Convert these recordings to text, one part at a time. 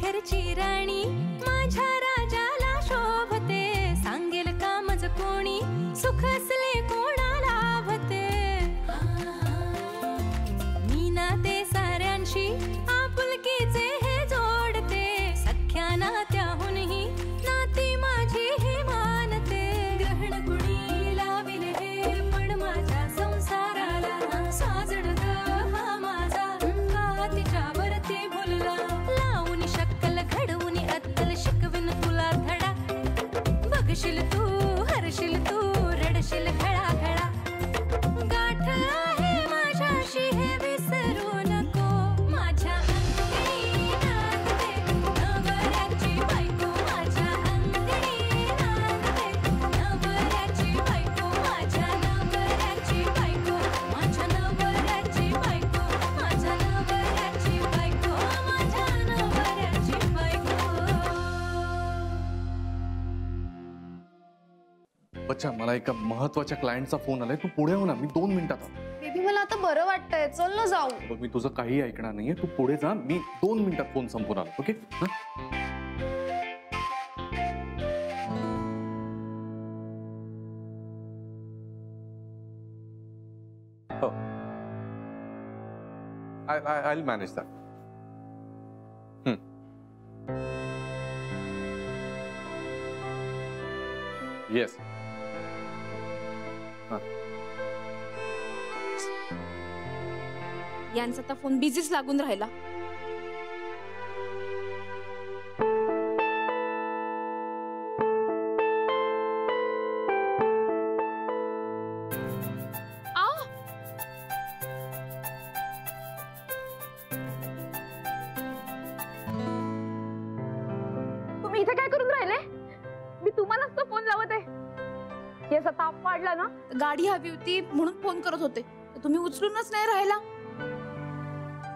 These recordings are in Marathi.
घरची राणी माझ्या राजाला शोभते सांगेल कामच कोणी सुख असले कोणाला भते मी नाते साऱ्यांशी आपुलकीचे हे जोडते सख्या नात्याहूनही नाती माझी हे मानते ग्रहण कुणी लाविल हे पण माझ्या संसाराला साजड हा माझा का तिच्यावरती भुलला लावून शक्कल घडवून अक्कल शिकविन तुला धडा बघशील तू हरशील तू रडशील खळा खळा गाठ आहे माझ्याशी हे विसरू नको माझ्या अंगणी नांदते नवऱ्याची बायको माझ्या अंगणी नांदते नवऱ्याची बायको माझ्या नवऱ्याची बायको माझ्या नवऱ्याची बायको माझ्या नवऱ्याची बायको माझ्या नवऱ्याची बायको बच्चा मला एका महत्वाच्या क्लायंटचा फोन आलाय तू पुढे हो ना मी 2 मिनिटात आलो बेबी मला आता बरं वाटतंय चल ना जाऊ बघ मी तुझं काही ऐकणार नाहीये तू पुढे जा मी 2 मिनिटात फोन संपून आलो ओके हो I'll manage that. Yes. यांचा तर फोन बिझीच लागून राहिला तुम्ही इथे काय करून राहिले मी तुम्हालाच तो फोन लावत आहे याचा ताप वाढला ना गाडी हवी होती म्हणून फोन करत होते तर तुम्ही उचलूनच नाही राहिला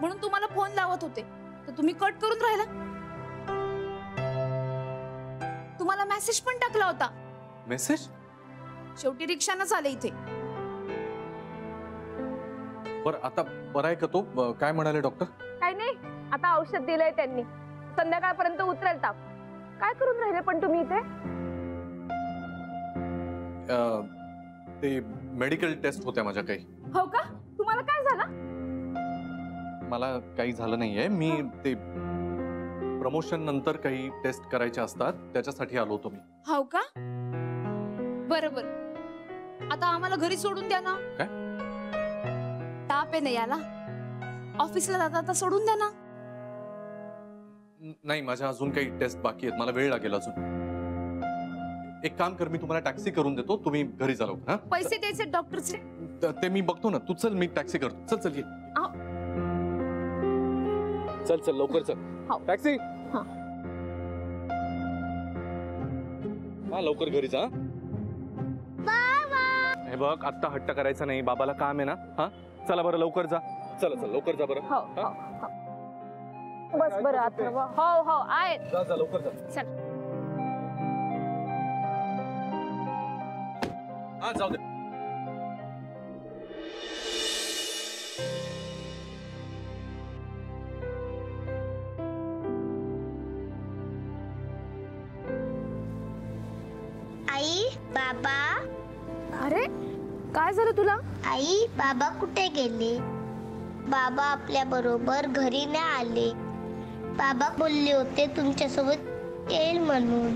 म्हणून तुम्हाला फोन लावत होते तर तुम्ही कट करून राहिला तुम्हाला मेसेज पण टाकला होता मेसेज शेवटी रिक्षानच आले इथे बर आता बरं आहे का तो काय म्हणाले डॉक्टर काही नाही आता औषध दिलंय त्यांनी संध्याकाळपर्यंत उतरेल ताप काय करून राहिले पण तुम्ही इथे ते मेडिकल टेस्ट होत्या माझ्या काही हो का तुम्हाला काय झालं मला काही झालं नाहीये मी ते प्रमोशन नंतर काही टेस्ट करायचे असतात त्याच्यासाठी आलो होतो मी हो का बरोबर आता आम्हाला घरी सोडून द्या ना काय ताप आहे ना याला ऑफिसला जाता आता सोडून द्या ना नाही माझ्या अजून काही टेस्ट बाकी आहेत मला वेळ लागेल अजून एक काम कर मी तुम्हाला टॅक्सी करून देतो तुम्ही घरी जा लवकर पैसे द्यायचे डॉक्टरचे ते मी बघतो ना तू चल मी टॅक्सी करतो चल चल ये चल चल लवकर चल टॅक्सी हा लवकर घरी जा हे बघ आत्ता हट्ट करायचा नाही बाबाला काम आहे ना हा चला बरं लवकर जा चला चल लवकर जा बरं बस बरं अथर्व हो हो आहे जा लवकर जा चल हा जाऊ दे आई बाबा अरे काय झालं तुला आई बाबा कुठे गेले बाबा आपल्या बरोबर घरी नाही आले बाबा बोलले होते तुमच्यासोबत येईल म्हणून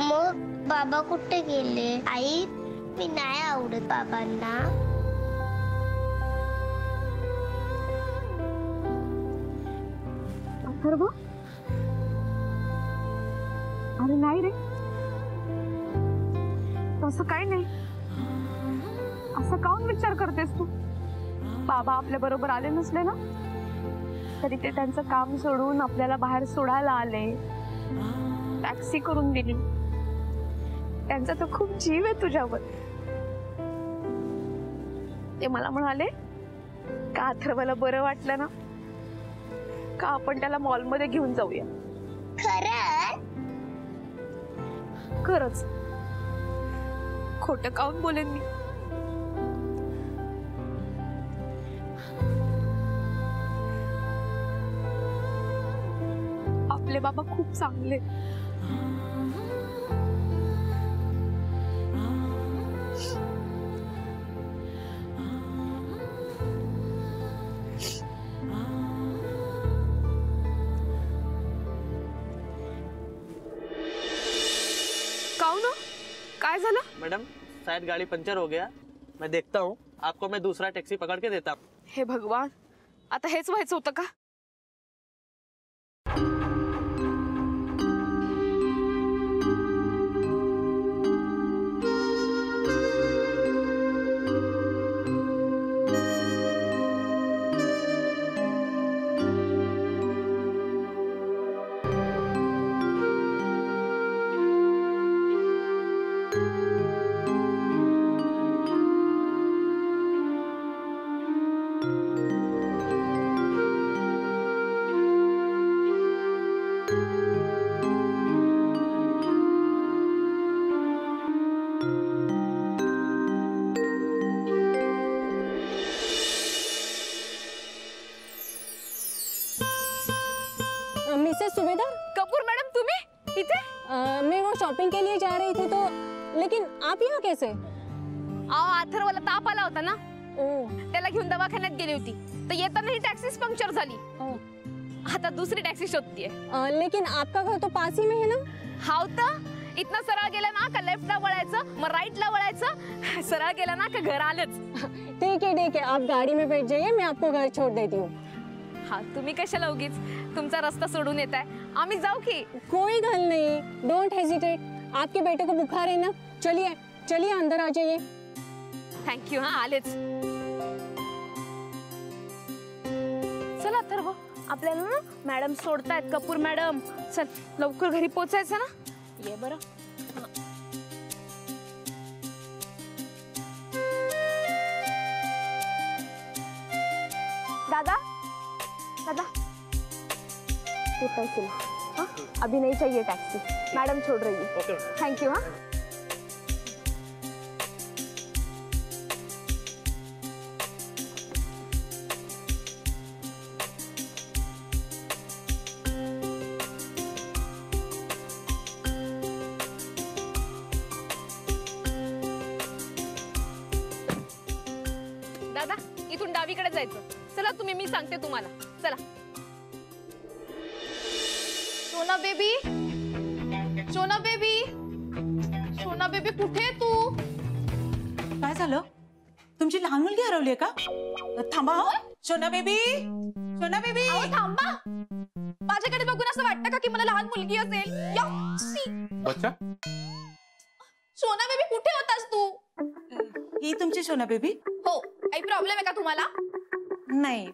मग बाबा कुठे गेले आई मी नाही आवडत बाबांना अथर्व अरे नाही रे तसं काही नाही असं काऊन विचार करतेस तू बाबा आपल्या बरोबर आले नसले ना तरी ते त्यांचं काम सोडून आपल्याला बाहेर सोडायला आले टॅक्सी करून दिली त्यांचा तर खूप जीव आहे तुझ्यावर ते मला म्हणाले का अथर्वला बरं वाटलं ना का आपण त्याला मॉल मध्ये घेऊन जाऊया खरंच खोटं काऊन बोलेन मी आपले चांगले बाबा, खूप चांगले. काऊन काय झालं? मैडम शायद गाड़ी पंचर हो गया. मैं देखता हूँ, आपको मैं दूसरा टैक्सी पकड़ के देता हूँ. हे भगवान, आता हेच व्हायचं होतं का? मिसेस सुबेदार. कपूर मैडम, तुम्ही इथे? मैं वो शॉपिंग के लिए जा रही थी तो, लेकिन आप यहाँ कैसे? अथर्वला ताप आला होता ना, ओह. त्याला घेऊन दवाखान्यात गेली होती. तर येताना ही टॅक्सीच पंक्चर झाली. आता दुसरी टॅक्सी शोधतीये. लेकिन आपका घर तो पास ही में है ना? हाव तर इतना सरळ गेला ना का लेफ्टला वळायचं, मग राईटला वळायचं. सरळ गेला ना का घर आलंच. ठीक है, आप गाड़ी में बैठ जाइए, मैं आपको घर छोड़ देती हूँ. हा, तुम्ही कशाला उगीच तुमचा रस्ता सोडून येताय? आम्ही जाऊ की? कोई गल नहीं, डोंट हेजिटेट. आपके बेटे को बुखार है ना, चलिए चलिए अंदर आ जाइए. थँक्यू. हा, आलेच. चला अथर्व, आपल्याला ना मॅडम सोडतायत. कपूर मॅडम, चल लवकर घरी पोचायचं ना. ये बरं. दादा दादा, ये पैसे लो. हाँ, अभी नहीं चाहिए टैक्सी, मैडम छोड़ रही है. Thank you. हाँ, दादा इथून डावीकडे जायचं. चला तुम्ही, मी सांगते तुम्हाला. चला. सोना बेबी, सोना बेबी, सोना बेबी कुठे आहे तू? काय झालं? तुमची लहान मुलगी हरवली का? थांबा हो. सोना बेबी, सोना बेबी. अहो थांबा. माझ्याकडे बघून असं वाटतं का की मला लहान मुलगी असेल? या, शी. बच्चा, सोना बेबी कुठे होतास तू? ही तुमची सोना बेबी? हो. काही प्रॉब्लेम आहे का तुम्हाला? नाही,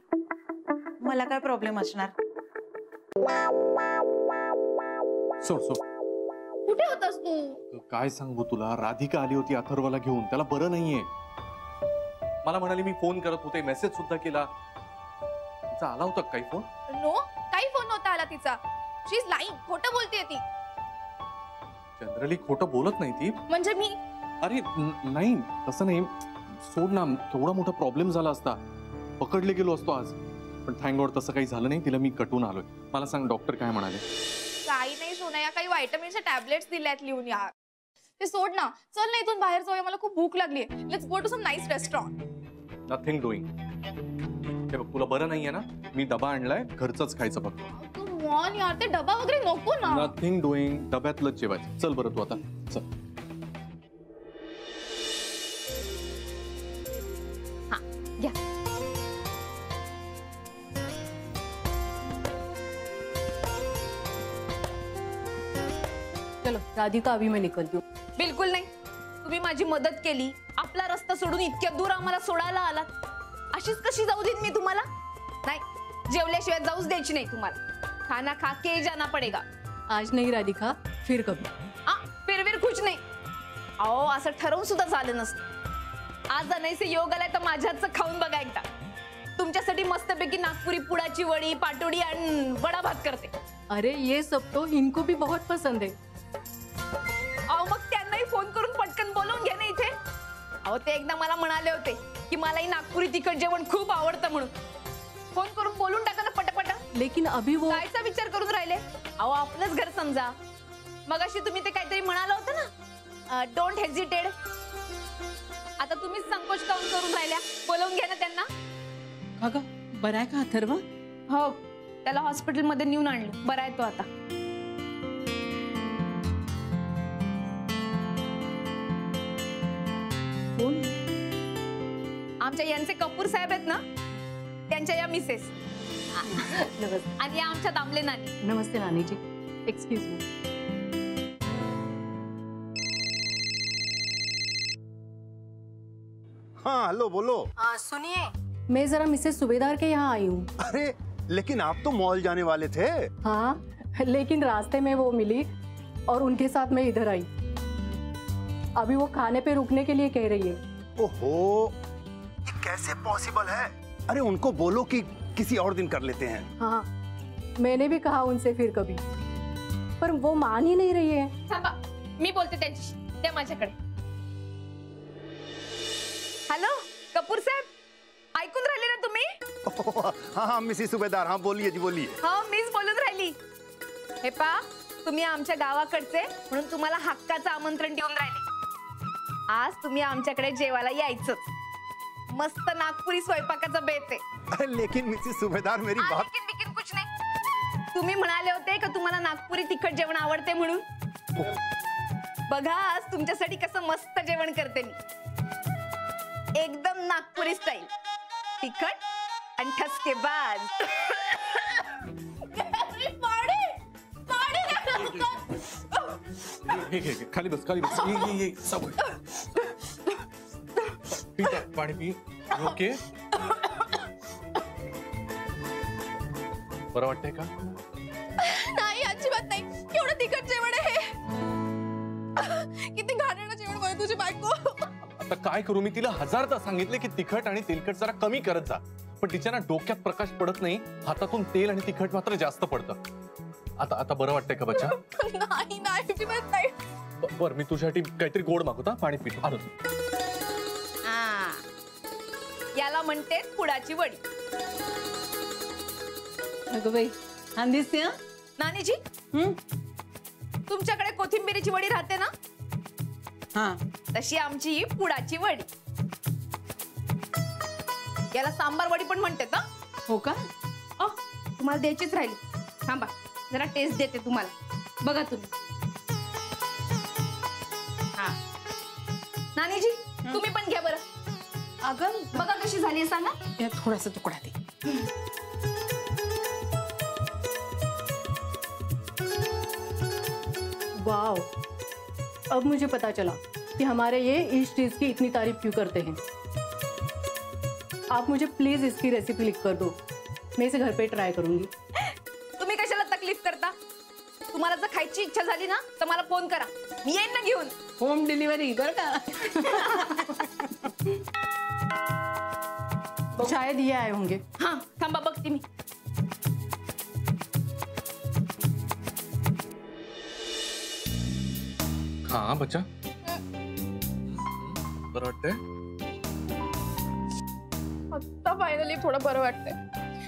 मला काय प्रॉब्लेम असणार? सोड सोड. कुठे होतास तू? काय सांगू तुला, राधिका आली होती अथर्वला घेऊन. त्याला बरं नाहीये. मला म्हणाली, मी फोन करत होते, मेसेज सुद्धा केला. तिचा आला होता काही फोन? नो, काही फोन नव्हता आला तिचा. शी इज लाईंग. खोटं बोलतेय ती. जनरली खोटं बोलत नाही ती. म्हणजे मी अरे नाही, तसं नाही. सोड ना, केवढा मोठा प्रॉब्लेम झाला असता. पकडले गेलो असतो आज. पण थँक गॉड तसं काही झालं नाही. तिला मी कटून आलोय. मला सांग, डॉक्टर काय म्हणाले? काही नाही सोना, या काही व्हायटमिनच्या टॅबलेट्स दिल्यात लिहून. यार ते सोड ना. चल ना इथून बाहेर जाऊया, मला खूप भूक लागली आहे. Let's go to some nice restaurant. Nothing doing. हे बघ, तुला बरं नाहीये ना, मी डबा आणलाय, घरचंच खायचं फक्त. कम ऑन यार, ते डबा वगैरे नको ना. Nothing doing. डब्यातलंच जेवायचं. चल बरं तू आता, चल. हा, घ्या. चलो राधिका, अभी मैं निकलती हूँ. बिलकुल नाही. तुम्ही माझी मदत केली, आपला रस्ता सोडून इतक्या दूर आम्हाला सोडायला आलात. अशीच कशी जाऊ देईन मी तुम्हाला? नाही, जेवल्याशिवाय जाऊच द्यायची नाही तुम्हाला. खाना खा के जाना पडेगा. आज नहीं राधिका, फिर कभी. फिर कुछ नाही. अहो, असं ठरवून सुद्धा झालं नसतं. आज जाण्याचे योग आलाय तर माझ्या हातचं खाऊन बघा एकदा. तुमच्यासाठी मस्तपैकी नागपुरी पुडाची वडी, पाटोडी आणि वडा भात करते. अरे ये सब तो इनको भी बहुत पसंद है. अहो, मग त्यांनाही फोन करून पटकन बोलवून घ्या ना इथे. अहो, ते एकदा मला म्हणाले होते की मलाही नागपुरी तिखट जेवण खूप आवडतं म्हणून. फोन करून बोलून टाका ना पटापटा. लेकिन अभी वो कायचा विचार करून राहिले? अहो आपलंच घर समजा. मगाशी तुम्ही ते काहीतरी म्हणाला होता ना, डोंट हेजिटेट. आता तुम्हीच संकोच काऊन करून राहिल्या? बोलवून घ्या ना त्यांना. अगं बरं आहे का अथर्व? हो, त्याला हॉस्पिटलमध्ये नेऊन आणलं. बरा आहे तो आता. कोण? आमच्या यांचे कपूर साहेब आहेत ना, त्यांच्या या मिसेस आणि या आमच्या दामले नानी. नमस्ते नानी जी, एक्सक्यूज मी. हाँ हेलो बोलो। सुनिए, मैं जरा मिसेस सुबेदार के यहाँ आई हूँ. अरे लेकिन आप तो मॉल जाने वाले थे। हाँ, लेकिन रास्ते में वो मिली और उनके साथ मैं इधर आई. अभी वो खाने पे रुकने के लिए कह रही है. ओहो, ये कैसे पॉसिबल है? अरे उनको बोलो कि किसी और दिन कर लेते हैं। हाँ, मैंने भी कहा उनसे फिर कभी, पर वो मान ही नहीं रही है. थांबा, मी बोलते त्यांच्याशी. त्या माझ्याकडे. हॅलो कपूर साहेब, ऐकून राहिले ना तुम्ही? हाँ हाँ मिसेस सुबेदार, हाँ बोलिए जी बोलिए। हो, मीच बोलून राहिली. हे पा, तुम्ही आमच्या गावाकडचे म्हणून तुम्हाला हक्काचं आमंत्रण देऊन राहिले. आज तुम्ही आमच्याकडे जेवायला यायचंच. मस्त नागपुरी स्वयंपाकाचा बेत आहे. अरे लेकिन मिसेस सुबेदार मेरी बात। लेकिन कुछ नाही. तुम्ही म्हणाले होते का तुम्हाला नागपुरी तिखट जेवण आवडते म्हणून. बघा आज तुमच्यासाठी कसं मस्त जेवण करते मी. एकदम नागपुरी स्टाईल. तिखट आणि ठसकेबाज. खाली बस खाली बस. ये सब पी पाणी पी. ओके, बरं वाटतंय का? नाही अजिबात नाही. केवढं तिखट जेवण आहे. किती घाणेरडं जेवण बनवते तुझी बायको. आता काय करू? मी तिला हजारदा सांगितले की तिखट आणि तेलकट जरा कमी करत जा, पण तिच्या ना डोक्यात प्रकाश पडत नाही. हातातून तेल आणि तिखट मात्र जास्त पडतं. आता आता बरं वाटतंय का बच्चा? नाही नाही अजिबात नाही. बरं, मी तुझ्यासाठी काहीतरी गोड मागवता. पाणी पितो आलो. याला म्हणते पुडाची वडी. अगं बाई, छान दिसते. हा नानीजी, तुमच्याकडे कोथिंबीरीची वडी राहते ना, हाँ तशी आमची ही पुडाची वडी. याला सांबार वडी पण म्हणतात. हो का? तुम्हाला द्यायचीच राहिली. थांबा जरा टेस्ट देते तुम्हाला. बघा तुम्ही. हा नानीजी, तुम्ही पण घ्या बरं. अगं बघा कशी झाली आहे सांगा. यात थोडासा तुकडा दे. वाओ, अब मुझे पता चला कि हमारे ये ईस्ट डिश की इतनी तारीफ क्यों करते हैं. आप मुझे प्लीज इसकी रेसिपी लिख कर दो. मैं इसे घर पे ट्राई करूंगी. तुम्ही कशाला तकलीफ करता? तुम्हाला जर खायची इच्छा झाली ना तर मला फोन करा, मी येईन ना घेऊन. होम डिलिव्हरी बरं का? शायद ये आए होंगे. हा थांबा बघते मी. हा बच्चा, बरं वाटतंय? आता फायनली थोडं बरं वाटतंय.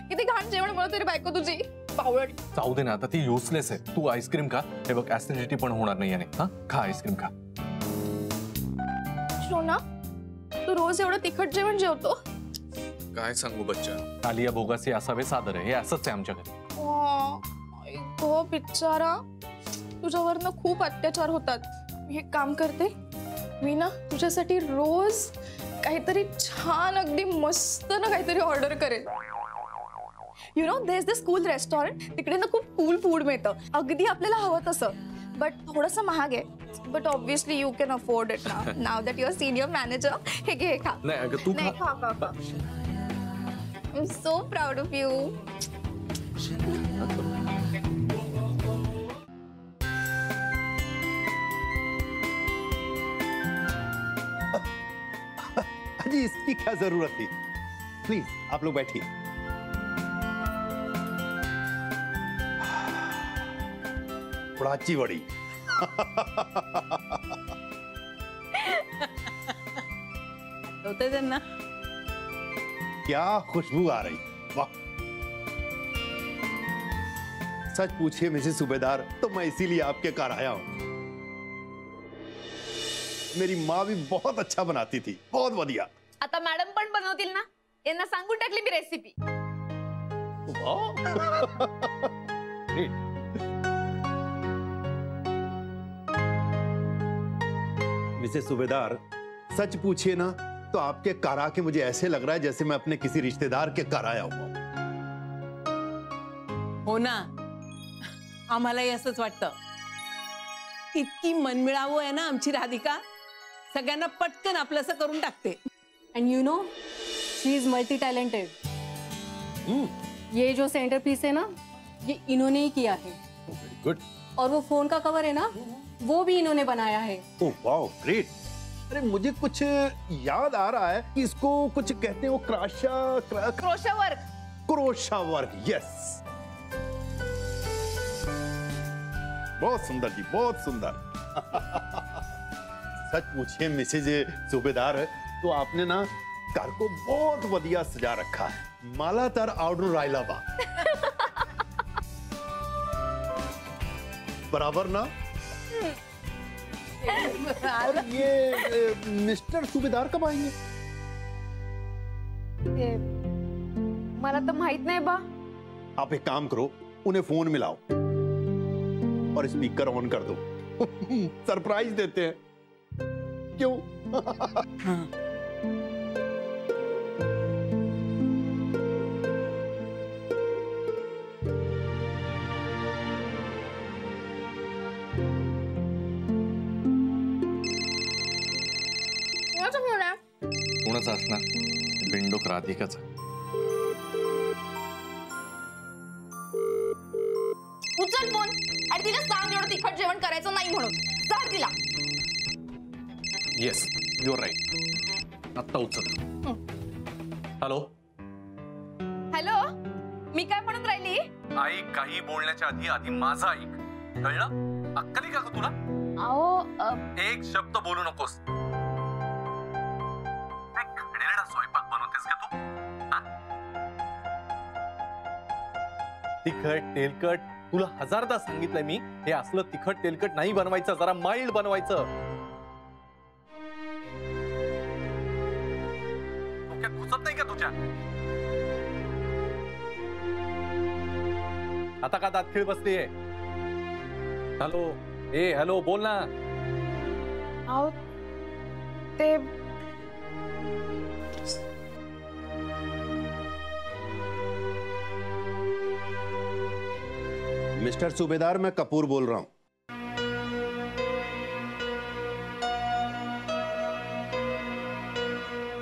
किती घाण जेवण बनवते तरी बायको तुझी. पावड. जाऊ दे ना आता, ती युजलेस आहे. तू आईस्क्रीम खा. हे बघ, ऍसिडिटी पण होणार नाही याने. हा खा आईस्क्रीम खा. शोना, तू रोज एवढं तिखट जेवण जेवतो? काय सांगू बच्चा, आलिया भोगासी असावे सादर आहे. हे असंच आहे आमच्या घरी. तो बिचारा, तुझ्यावरनं खूप अत्याचार होतात. मी एक काम करते, मी ना तुझ्यासाठी रोज काहीतरी छान अगदी मस्त ना काहीतरी ऑर्डर करेल. You know there is the school restaurant. तिकडे ना खूप कूल फूड मिळतं, अगदी आपल्याला हवं तसं. बट थोडंसं महाग आहे. But obviously you can afford it ना, now that your senior manager. हे घे, हे खा. नाही अगं, तू नाही, खा खा खा. I am so proud of you. जी इसकी क्या जरूरत थी? प्लीज आप लोग बैठिए. पुडाची वडी. होते त्यांना. क्या खुशबू आ रही. वाह. सच पूछिए मिसेस सूबेदार, तो मैं इसीलिए आपके घर आया हूं। मेरी माँ भी बहुत अच्छा बनाती थी, बहुत बढ़िया। आता मॅडम पण बनवतील ना, यांना सांगून टाकली मी रेसिपी। मिसेस सूबेदार, सच पूछिए ना तो आपके घर आके मुझे ऐसे लग रहा है जैसे मैं अपने किसी रिश्तेदार के घर आया हुआ। हो ना, आम्हालाही असंच वाटतं। इतकी मनमिळावू आहे ना आमची राधिका, सगळ्यांना पटकन आपलंसं करून टाकते। End you know she is multi talented. ये जो सेंटर पीस है ना, ये इन्होंने ही किया है। Very good. और वो फोन का कवर है ना, वो भी इन्होंने बनाया है। Oh wow, great. अरे मुझे कुछ याद आ रहा है कि इसको कुछ कहते हैं, वो crochet work. Crochet work, yes. बहुत सुंदर जी, बहुत सुंदर। सच पूछिए मिसेज सूबेदार, तो आपने ना घर को बहुत बढ़िया सजा रखा है। माला तर आवडून राहिला बा। बराबर ना? और ये मिस्टर सूबेदार कब आएंगे? मला तर माहित नाही बा। आप एक काम करो, उन्हें फोन मिलाओ और स्पीकर ऑन कर दो। सरप्राइज देते हैं, क्यों? हाँ। कोणाचा असणार? बिंडोक राधिकाचा। उचल फोन आणि तिला सांग एवढं तिखट जेवण करायचं नाही म्हणून। सांग तिला। Yes, you are right. आत्ता उचल। हॅलो हॅलो, मी काय म्हणत राहिली? आई, काही बोलण्याच्या आधी माझा ऐक, कळलं? अक्कली का ग तुला? अहो एक शब्द बोलू नकोस। स्वयंपाक बनवतेस का तू? तिखट तेलकट तुला हजारदा सांगितलंय मी, हे असलं तिखट तेलकट नाही बनवायचं, जरा माइल्ड बनवायचं। डोक्यात घुसत नाही का तुझ्या? आता का दात खिळ बसलीये? हॅलो, ए हॅलो, बोल ना। अहो ते मिस्टर सूबेदार, मैं कपूर बोल रहा हूं।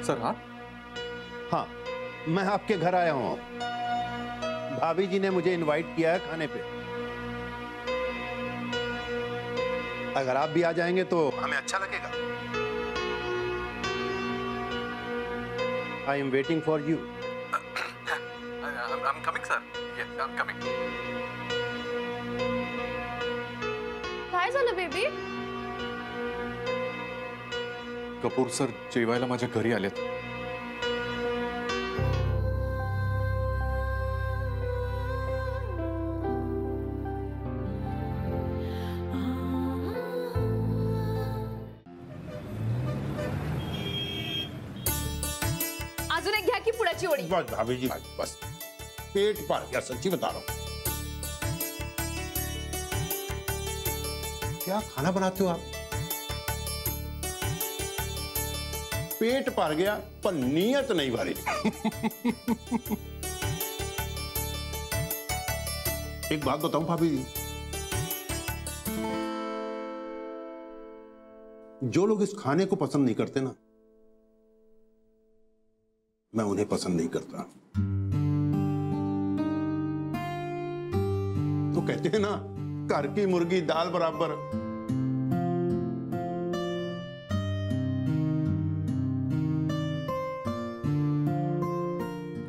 सर हाँ? हाँ, मैं आपके घर आया हूं। भाभी जी ने मुझे इनवाइट किया है खाने पे। अगर आप भी आ जाएंगे तो हमें अच्छा लगेगा। I am waiting for you. I'm coming, sir. Yes, I'm coming. काय झालं बेबी? कपूर सर जेवायला माझ्या घरी आलेत। अजून एक घ्या की पुडाची वडी। बस भाभी जी, बस पेट भर गया, सच्ची बता रहा हूं। क्या खाना बनाते हो आप? पेट भर गया पर नीयत नहीं भरी। एक बात बताऊं भाभी जी, जो लोग इस खाने को पसंद नहीं करते ना, मैं उन्हें पसंद नहीं करता। तो कहते हैं ना, घर की मुर्गी दाल बराबर।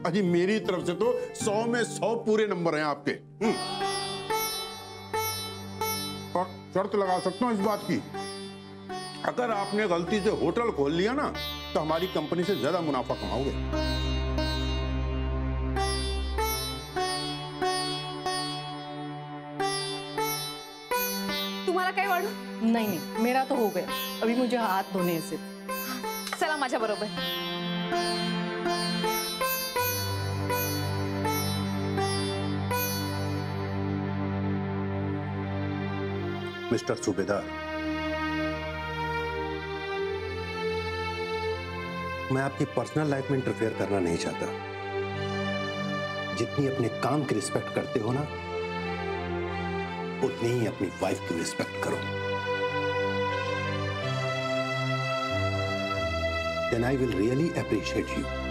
अजी मेरी तरफ से तो 100 में 100 पूरे नंबर हैं आपके। और शर्त लगा सकता हूं इस बात की, अगर आपने गलती से होटल खोल लिया ना, तो हमारी कंपनी से ज्यादा मुनाफा कमाओगे। तुम्हाला काही वाढू? नहीं नहीं, मेरा तो हो गया, अभी मुझे हाथ धोने हैं सिर्फ. चला माझ्या बरोबर. मिस्टर सूबेदार, मैं आपकी पर्सनल लाइफ में इंटरफेयर करना नहीं चाहता. जितनी अपने काम की रिस्पेक्ट करते हो ना, उतनी ही अपनी वाइफ की रिस्पेक्ट करो. Then I will really appreciate you.